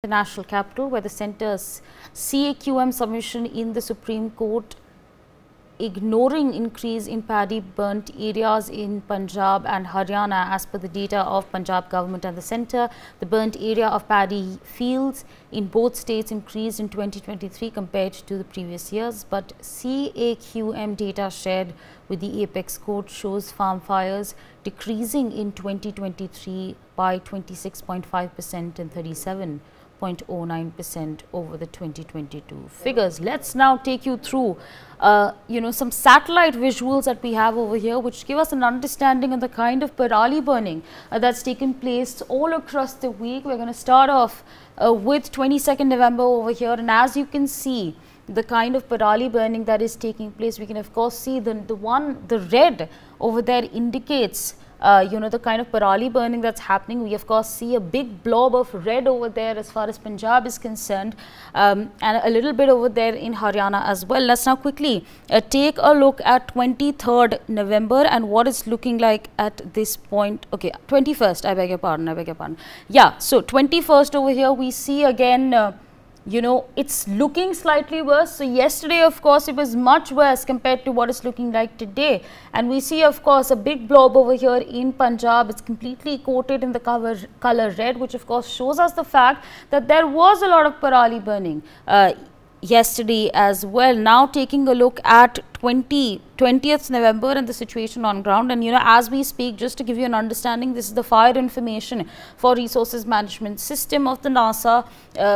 The national capital, where the centre's CAQM submission in the Supreme Court ignoring increase in paddy burnt areas in Punjab and Haryana. As per the data of Punjab government and the centre, the burnt area of paddy fields in both states increased in 2023 compared to the previous years. But CAQM data shared with the Apex Court shows farm fires decreasing in 2023 by 26.5% and 37.09% over the 2022 figures. Let's now take you through some satellite visuals that we have over here, which give us an understanding of the kind of parali burning that's taken place all across the week. We're going to start off with 22nd November over here, and as you can see, the kind of parali burning that is taking place, we can of course see the red over there indicates the kind of parali burning that's happening. We of course see a big blob of red over there as far as Punjab is concerned, and a little bit over there in Haryana as well. Let's now quickly take a look at 23rd November and what it's looking like at this point. Okay, 21st, I beg your pardon. Yeah, so 21st over here we see again it's looking slightly worse. So yesterday, of course, it was much worse compared to what it's looking like today. And we see, of course, a big blob over here in Punjab. It's completely coated in the color red, which of course shows us the fact that there was a lot of parali burning yesterday as well. Now taking a look at 20th November and the situation on ground, and as we speak, just to give you an understanding, this is the fire information for resources management system of the NASA,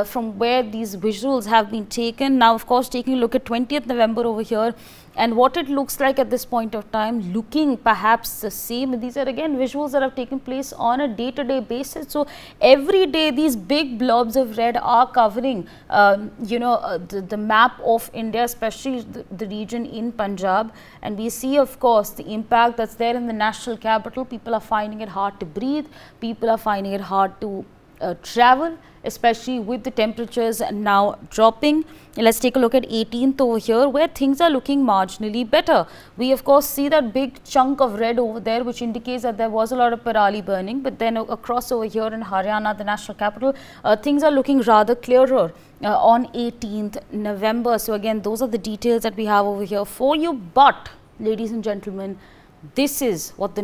from where these visuals have been taken. Now of course taking a look at 20th November over here and what it looks like at this point of time, looking perhaps the same. These are again visuals that have taken place on a day-to-day basis. So every day these big blobs of red are covering the map of India, especially the region in Punjab, and we see of course the impact that's there in the national capital. People are finding it hard to breathe, people are finding it hard to travel, especially with the temperatures now dropping. Let's take a look at 18th over here, where things are looking marginally better. We of course see that big chunk of red over there, which indicates that there was a lot of parali burning, but then across over here in Haryana, the national capital, things are looking rather clearer on 18th November. So again, those are the details that we have over here for you. But ladies and gentlemen, this is what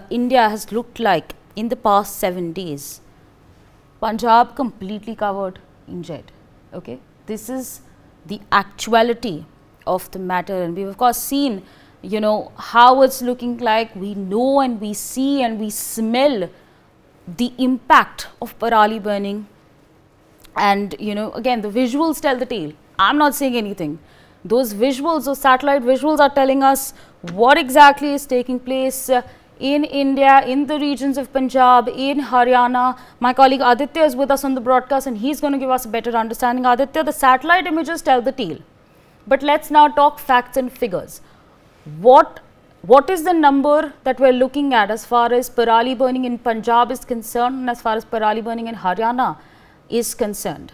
India has looked like in the past 7 days. Punjab completely covered in red. Okay, this is the actuality of the matter, and we've of course seen how it's looking like. We know and we see and we smell the impact of parali burning, and again the visuals tell the tale. I'm not saying anything. Those visuals, those satellite visuals are telling us what exactly is taking place in India, in the regions of Punjab, in Haryana. My colleague Aditya is with us on the broadcast, and he's going to give us a better understanding. Aditya, the satellite images tell the tale, but let's now talk facts and figures. What is the number that we're looking at as far as parali burning in Punjab is concerned, and as far as parali burning in Haryana is concerned?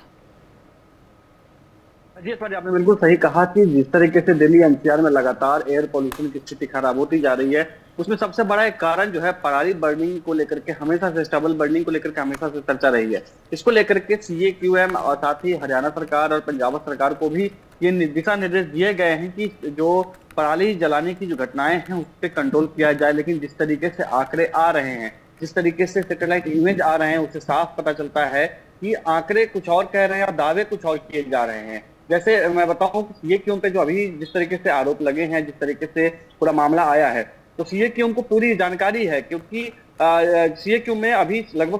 जी आपने बिल्कुल सही कहा कि जिस तरीके से Delhi NCR में लगातार एयर पोल्यूशन की स्थिति खराब होती जा रही है, उसमें सबसे बड़ा एक कारण जो है पराली बर्निंग को लेकर के हमेशा से, स्टबल बर्निंग को लेकर के हमेशा से चर्चा रही है। इसको लेकर के CAQM और साथ ही हरियाणा सरकार और पंजाब सरकार को भी ये दिशा निर्देश दिए गए हैं कि जो पराली जलाने की जो घटनाएं हैं उस पर कंट्रोल किया जाए। लेकिन जिस तरीके से आंकड़े आ रहे हैं, जिस तरीके से सैटेलाइट इमेज आ रहे हैं, उससे साफ पता चलता है कि आंकड़े कुछ और कह रहे हैं और दावे कुछ और किए जा रहे हैं। जैसे मैं बताऊं कि CAQM पे जो अभी जिस तरीके से आरोप लगे हैं, जिस तरीके से पूरा मामला आया है, तो CAQM को पूरी जानकारी है, क्योंकि CAQM में अभी लगभग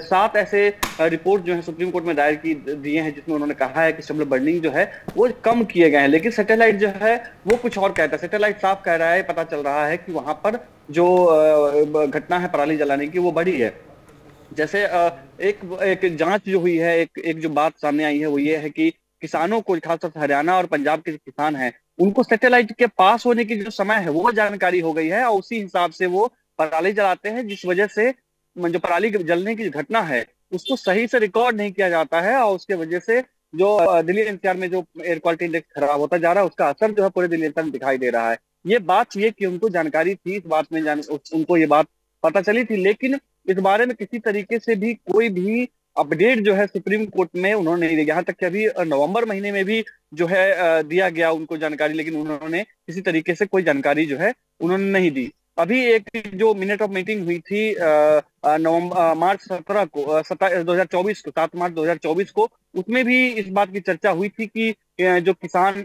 7 ऐसे रिपोर्ट जो है सुप्रीम कोर्ट में दायर दिए हैं, जिसमें उन्होंने कहा है कि स्टबल बर्निंग जो है वो कम किए गए हैं। लेकिन सैटेलाइट जो है वो कुछ और कहता है। सैटेलाइट साफ कह रहा है, पता चल रहा है कि वहां पर जो घटना है पराली जलाने की वो बढ़ी है। जैसे एक जांच जो हुई है, एक जो बात सामने आई है वो ये है कि किसानों को, खासतौर से हरियाणा और पंजाब के किसान हैं, उनको सैटेलाइट के पास होने की जो समय है वो जानकारी हो गई है, और उसी हिसाब से वो पराली जलाते हैं, जिस वजह से जो पराली जलने की घटना है उसको सही से रिकॉर्ड नहीं किया जाता है, और उसके वजह से जो दिल्ली एनसीआर में जो एयर क्वालिटी इंडेक्स खराब होता जा रहा है उसका असर जो है पूरे दिल्ली एनसीआर में दिखाई दे रहा है। ये बात ये कि उनको जानकारी थी, इस बात में उनको ये बात पता चली थी, लेकिन इस बारे में किसी तरीके से भी कोई भी अपडेट जो है सुप्रीम कोर्ट में उन्होंने नहीं दिया। यहाँ तक कि अभी नवंबर महीने में भी जो है दिया गया उनको जानकारी, लेकिन उन्होंने किसी तरीके से कोई जानकारी जो है उन्होंने नहीं दी। अभी एक जो मिनट ऑफ मीटिंग हुई थी नवंबर मार्च 17 को 2024 को 7 मार्च 2024 को, उसमें भी इस बात की चर्चा हुई थी कि जो किसान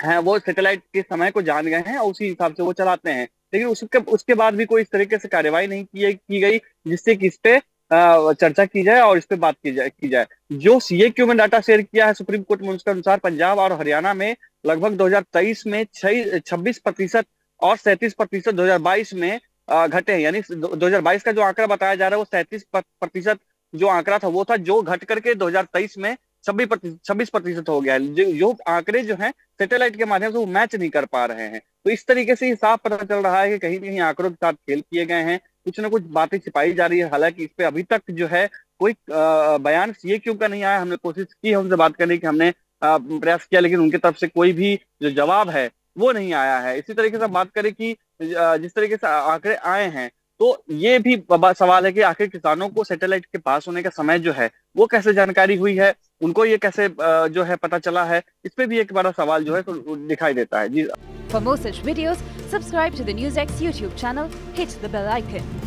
हैं वो सैटेलाइट के समय को जान गए हैं और उसी हिसाब से वो चलाते हैं। लेकिन उसके बाद भी कोई इस तरीके से कार्यवाही नहीं की गई जिससे कि इस पे चर्चा की जाए और इस पे बात की जाए। जो CAQ में डाटा शेयर किया है सुप्रीम कोर्ट में, उसके अनुसार पंजाब और हरियाणा में लगभग 2023 में 26% और 37% 2022 में घटे हैं। यानी 2022 का जो आंकड़ा बताया जा रहा है वो 37% जो आंकड़ा था वो था, जो घट करके 2023 में 26% हो गया है। जो आंकड़े जो हैं सैटेलाइट के माध्यम से वो मैच नहीं कर पा रहे हैं। तो इस तरीके से साफ पता चल रहा है कि कहीं ना कहीं आंकड़ों के साथ खेल किए गए हैं, कुछ ना कुछ बातें छिपाई जा रही है। हालांकि इस पे अभी तक जो है कोई बयान CAQ का नहीं आया। हमने कोशिश की है उनसे बात करने की, हमने प्रयास किया, लेकिन उनकी तरफ से कोई भी जो जवाब है वो नहीं आया है। इसी तरीके से बात करें कि जिस तरीके से आंकड़े आए हैं, तो ये भी सवाल है कि आखिर किसानों को सैटेलाइट के पास होने का समय जो है वो कैसे जानकारी हुई है, उनको ये कैसे जो है पता चला है, इस पे भी एक बड़ा सवाल जो है तो दिखाई देता है। जी, For more such videos, subscribe to the NewsX YouTube channel, hit the bell icon.